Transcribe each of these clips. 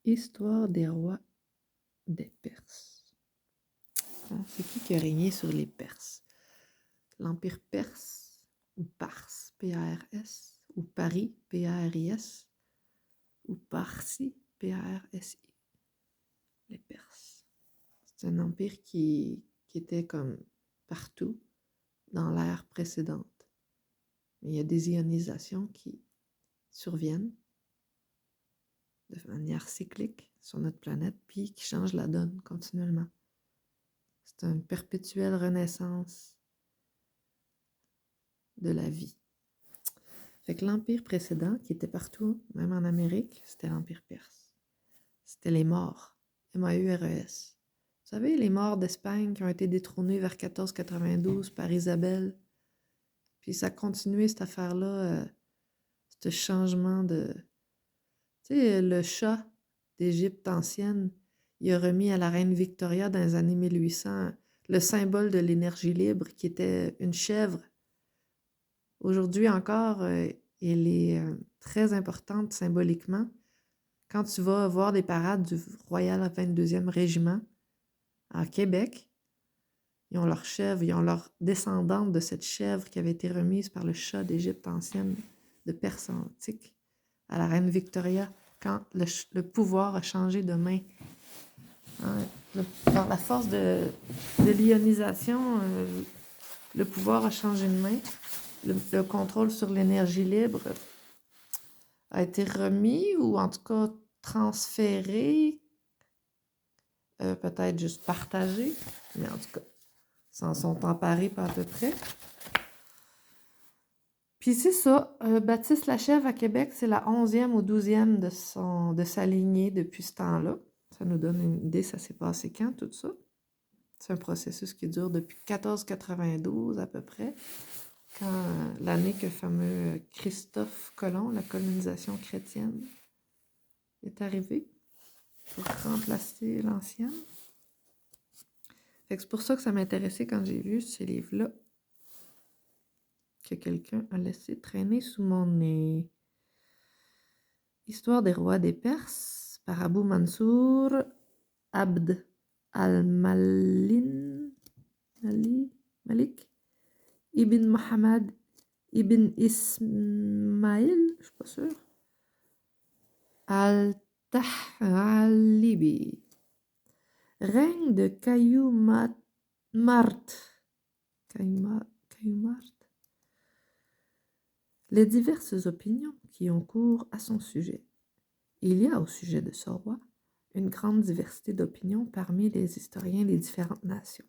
Histoire des rois des Perses. C'est qui a régné sur les Perses? L'Empire perse, ou Pars, P-A-R-S, ou Paris, P-A-R-I-S, ou Parsi, P-A-R-S-I. Les Perses. C'est un empire qui était comme partout dans l'ère précédente. Mais il y a des ionisations qui surviennent de manière cyclique sur notre planète, puis qui changent la donne continuellement. C'est une perpétuelle renaissance de la vie. Fait que l'empire précédent, qui était partout, même en Amérique, c'était l'empire perse. C'était les Maures, M-A-U-R-E-S. Vous savez, les Maures d'Espagne qui ont été détrônés vers 1492 par Isabelle. Puis ça a continué, cette affaire-là, ce changement de... Tu sais, le chat d'Égypte ancienne, il a remis à la reine Victoria dans les années 1800 le symbole de l'énergie libre qui était une chèvre. Aujourd'hui encore, elle est très importante symboliquement. Quand tu vas voir des parades du Royal 22e Régiment à Québec, ils ont leur chèvre, ils ont leur descendante de cette chèvre qui avait été remise par le chat d'Égypte ancienne de Perse antique à la reine Victoria quand le pouvoir a changé de main. Par la force de l'ionisation, le pouvoir a changé de main. Le contrôle sur l'énergie libre a été remis ou en tout cas transféré, peut-être juste partagé, mais en tout cas, s'en sont emparés pas à peu près. Puis c'est ça, Baptiste Lachèvre à Québec, c'est la 11e ou 12e de sa lignée depuis ce temps-là. Ça nous donne une idée, ça s'est passé quand, tout ça? C'est un processus qui dure depuis 1492 à peu près, quand l'année que le fameux Christophe Colomb, la colonisation chrétienne, est arrivée pour remplacer l'ancienne. Fait que c'est pour ça que ça m'intéressait quand j'ai vu ces livres-là que quelqu'un a laissé traîner sous mon nez. Histoire des rois des Perses par Abou Mansour Abd al-Malik Ibn Muhammad Ibn Ismail, je suis pas sûre, Al-Tahralibi. Règne de Kayumart. Les diverses opinions qui ont cours à son sujet. Il y a au sujet de ce roi une grande diversité d'opinions parmi les historiens des différentes nations.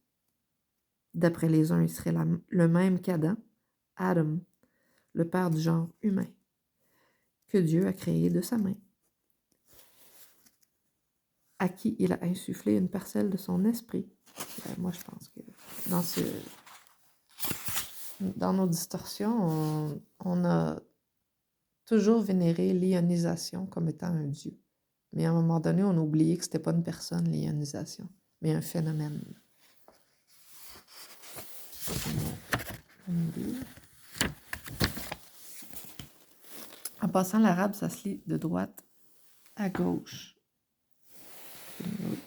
D'après les uns, il serait le même qu'Adam, Adam, le père du genre humain, que Dieu a créé de sa main, à qui il a insufflé une parcelle de son esprit. Moi, je pense que dans nos distorsions, on a toujours vénéré l'ionisation comme étant un dieu. Mais à un moment donné, on a oublié que c'était pas une personne, l'ionisation, mais un phénomène. En passant, l'arabe, ça se lit de droite à gauche.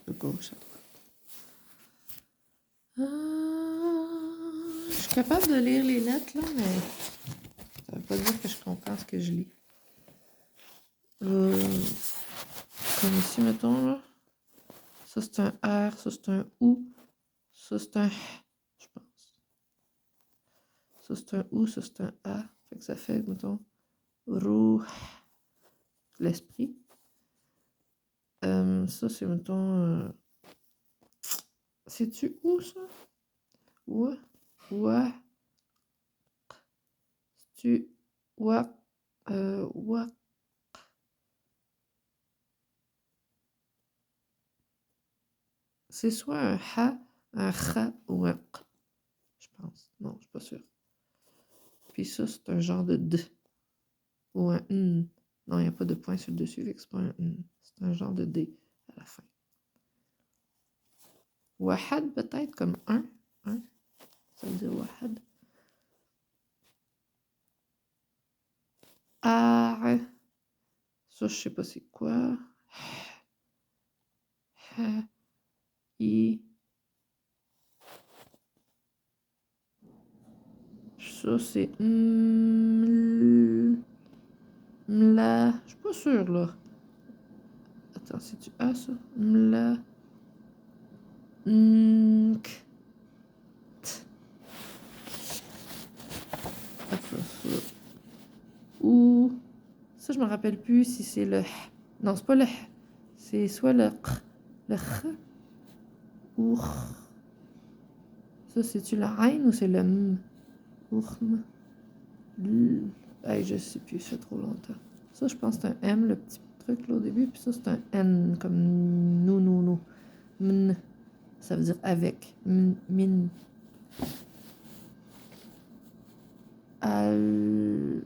De gauche à droite. Je suis capable de lire les lettres, là, mais ça veut pas dire que je comprends ce que je lis. Comme ici, mettons, là. Ça, c'est un R, ça, c'est un OU, ça, c'est un H, je pense. Ça, c'est un OU, ça, c'est un A. Fait que ça fait, mettons, Ruh, l'esprit. Ça, c'est, mettons, sais-tu où, ça? Ouais. C'est-tu ouais. C'est soit un ha, un kha ou un q, je pense. Non, je suis pas sûre. Puis ça, c'est un genre de d ou un n. Non, il n'y a pas de point sur le dessus, fait que c'est pas un n. C'est un genre de d à la fin. Wahad, peut-être, comme un. Ça veut dire wahad. Ah, ça, je sais pas c'est quoi. Ha, I. Ça, c'est mla. Je suis pas sûre, là. Attends, c'est-tu A, ça? Mla. Nk. Ou. Ça, je me rappelle plus si c'est le h. Non, c'est pas le h. C'est soit le q, le ch, ou ch. Ça, c'est-tu le ain ou c'est le m? Ourm. Hey, je sais plus, ça fait trop longtemps. Ça, je pense que c'est un M, le petit truc là au début, puis ça, c'est un N, comme nous. Mn, ça veut dire avec. Min. Al.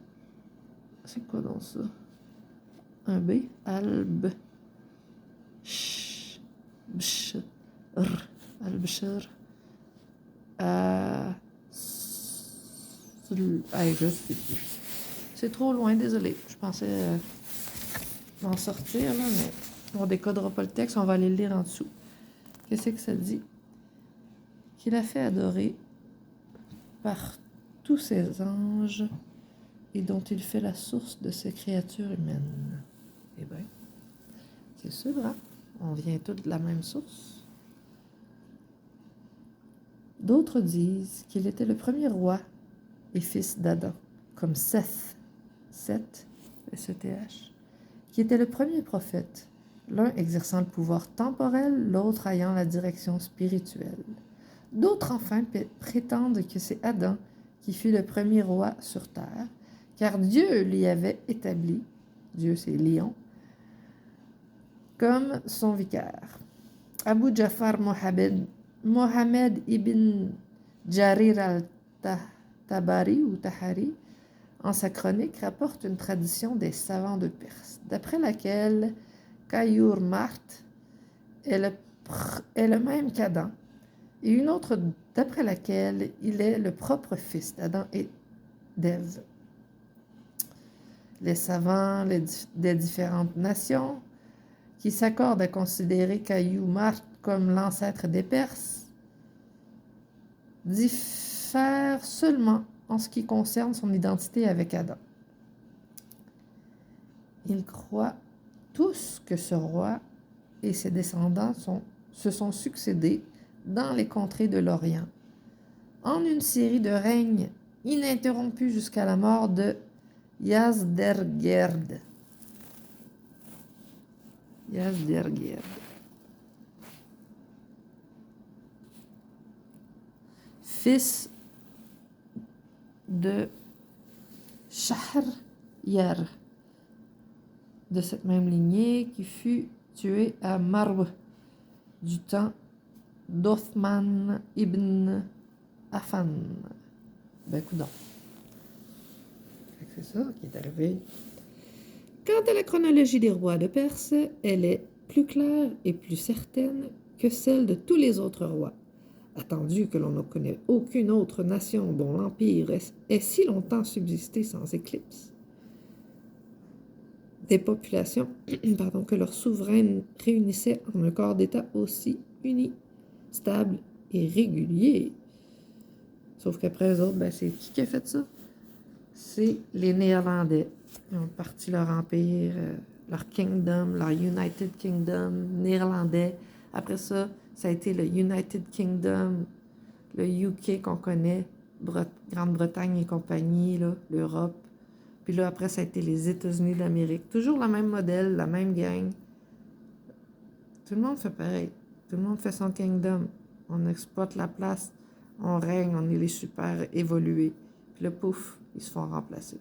C'est quoi donc ça? Un B? Alb. Ch. Bch. R. Albcher. Hey, je sais plus. C'est trop loin, désolé. Je pensais m'en sortir, là, mais on décodera pas le texte, on va aller le lire en dessous. Qu'est-ce que ça dit? Qu'il a fait adorer par tous ses anges et dont il fait la source de ses créatures humaines. Eh bien, c'est sûr, hein? On vient tous de la même source. D'autres disent qu'il était le premier roi et fils d'Adam, comme Seth, S-E-T-H, qui était le premier prophète, l'un exerçant le pouvoir temporel, l'autre ayant la direction spirituelle. D'autres enfin prétendent que c'est Adam qui fut le premier roi sur terre, car Dieu l'y avait établi, Dieu c'est Lion, comme son vicaire. Abu Jafar Mohammed ibn Jarir al-Tabari ou Tahari, en sa chronique, rapporte une tradition des savants de Perse, d'après laquelle Kayur Mart est le même qu'Adam, et une autre d'après laquelle il est le propre fils d'Adam et d'Ève. Les savants des différentes nations qui s'accordent à considérer Kayur Mart comme l'ancêtre des Perses diffèrent seulement en ce qui concerne son identité avec Adam. Ils croient tous que ce roi et ses descendants se sont succédés dans les contrées de l'Orient, en une série de règnes ininterrompus jusqu'à la mort de Yazdergerd. Fils de Shahriyar, de cette même lignée, qui fut tué à Marw du temps d'Othman ibn Affan. Ben, coudonc. C'est ça qui est arrivé. Quant à la chronologie des rois de Perse, elle est plus claire et plus certaine que celle de tous les autres rois, attendu que l'on ne connaît aucune autre nation dont l'empire ait si longtemps subsisté sans éclipse. Des populations que leurs souverains réunissaient en un corps d'État aussi uni, stable et régulier. Sauf qu'après eux autres, ben, c'est qui a fait ça? C'est les Néerlandais. Ils ont parti leur empire, leur kingdom, leur United Kingdom néerlandais. Après ça, ça a été le United Kingdom, le UK qu'on connaît, Grande-Bretagne et compagnie, là, l'Europe. Puis là, après, ça a été les États-Unis d'Amérique. Toujours le même modèle, la même gang. Tout le monde fait pareil. Tout le monde fait son kingdom. On exploite la place, on règne, on est les super évolués. Puis là, pouf, ils se font remplacer.